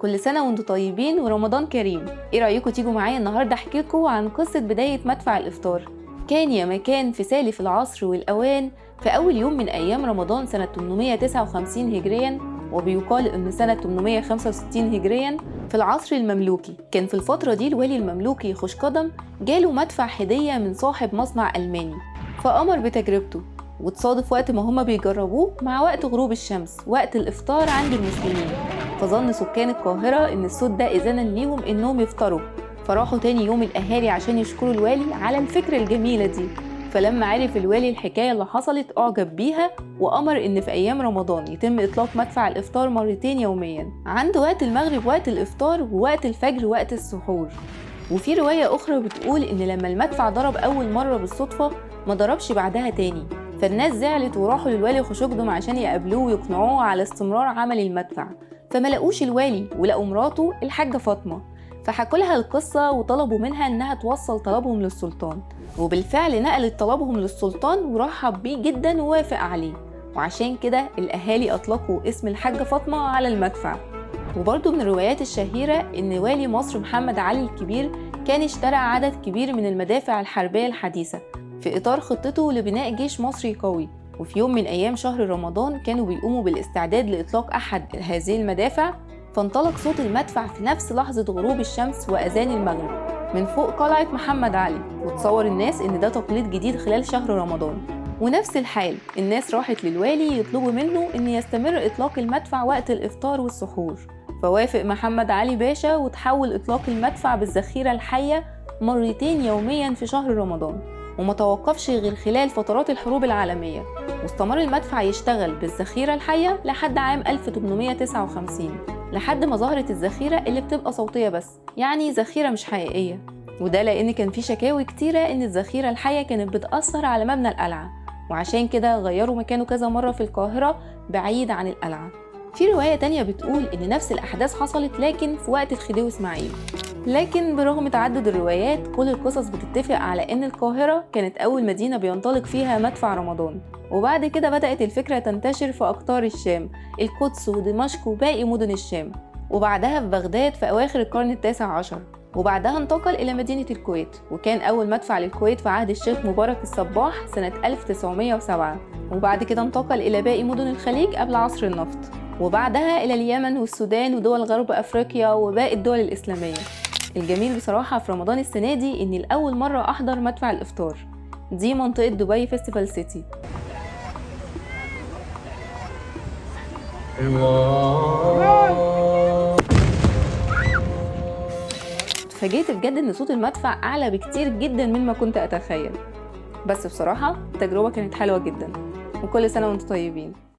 كل سنة وانتم طيبين ورمضان كريم. ايه رأيكم تيجوا معايا النهاردة احكي لكم عن قصة بداية مدفع الإفطار. كان يا مكان في سالف العصر والأوان في أول يوم من أيام رمضان سنة 859 هجريا، وبيقال إن سنة 865 هجريا في العصر المملوكي. كان في الفترة دي الوالي المملوكي خوشقدم جاله مدفع هدية من صاحب مصنع ألماني، فأمر بتجربته، وتصادف وقت ما هما بيجربوه مع وقت غروب الشمس وقت الإفطار عند المسلمين. فظن سكان القاهرة إن الصوت ده إذانا ليهم إنهم يفطروا، فراحوا تاني يوم الأهالي عشان يشكروا الوالي على الفكرة الجميلة دي. فلما عرف الوالي الحكاية اللي حصلت أعجب بيها، وأمر إن في أيام رمضان يتم إطلاق مدفع الإفطار مرتين يوميا، عند وقت المغرب وقت الإفطار ووقت الفجر وقت السحور. وفي رواية أخرى بتقول إن لما المدفع ضرب أول مرة بالصدفة ما ضربش بعدها تاني، فالناس زعلت وراحوا للوالي خوشقدم عشان يقابلوه ويقنعوه على استمرار عمل المدفع. فما لقوش الوالي ولقوا مراته الحاجة فاطمة، فحكوا لها القصة وطلبوا منها إنها توصل طلبهم للسلطان. وبالفعل نقلت طلبهم للسلطان ورحب بيه جدا ووافق عليه، وعشان كده الأهالي أطلقوا اسم الحاجة فاطمة على المدفع. وبرضه من الروايات الشهيرة إن والي مصر محمد علي الكبير كان اشترى عدد كبير من المدافع الحربية الحديثة في إطار خطته لبناء جيش مصري قوي. وفي يوم من أيام شهر رمضان كانوا بيقوموا بالاستعداد لإطلاق أحد هذه المدافع، فانطلق صوت المدفع في نفس لحظة غروب الشمس وأذان المغرب من فوق قلعة محمد علي، وتصور الناس إن ده تقليد جديد خلال شهر رمضان. ونفس الحال الناس راحت للوالي يطلبوا منه إن يستمر إطلاق المدفع وقت الإفطار والسحور، فوافق محمد علي باشا وتحول إطلاق المدفع بالذخيرة الحية مرتين يوميا في شهر رمضان، وما توقفش غير خلال فترات الحروب العالمية. واستمر المدفع يشتغل بالذخيرة الحية لحد عام 1859، لحد ما ظهرت الذخيرة اللي بتبقى صوتية بس، يعني ذخيرة مش حقيقية. وده لأن كان في شكاوي كتيرة إن الذخيرة الحية كانت بتأثر على مبنى القلعة، وعشان كده غيروا مكانه كذا مرة في القاهرة بعيد عن القلعة. في رواية تانية بتقول إن نفس الأحداث حصلت لكن في وقت الخديوي إسماعيل. لكن برغم تعدد الروايات كل القصص بتتفق على إن القاهرة كانت أول مدينة بينطلق فيها مدفع رمضان، وبعد كده بدأت الفكرة تنتشر في أقطار الشام، القدس ودمشق وباقي مدن الشام، وبعدها في بغداد في أواخر القرن التاسع عشر، وبعدها انتقل إلى مدينة الكويت، وكان أول مدفع للكويت في عهد الشيخ مبارك الصباح سنة 1907، وبعد كده انتقل إلى باقي مدن الخليج قبل عصر النفط، وبعدها إلى اليمن والسودان ودول غرب أفريقيا وباقي الدول الإسلامية. الجميل بصراحة في رمضان السنة دي إني لأول مرة أحضر مدفع الإفطار، دي منطقة دبي فيستيفال سيتي. اتفاجئت بجد إن صوت المدفع أعلى بكتير جدا مما كنت أتخيل، بس بصراحة التجربة كانت حلوة جدا. وكل سنة وانتم طيبين.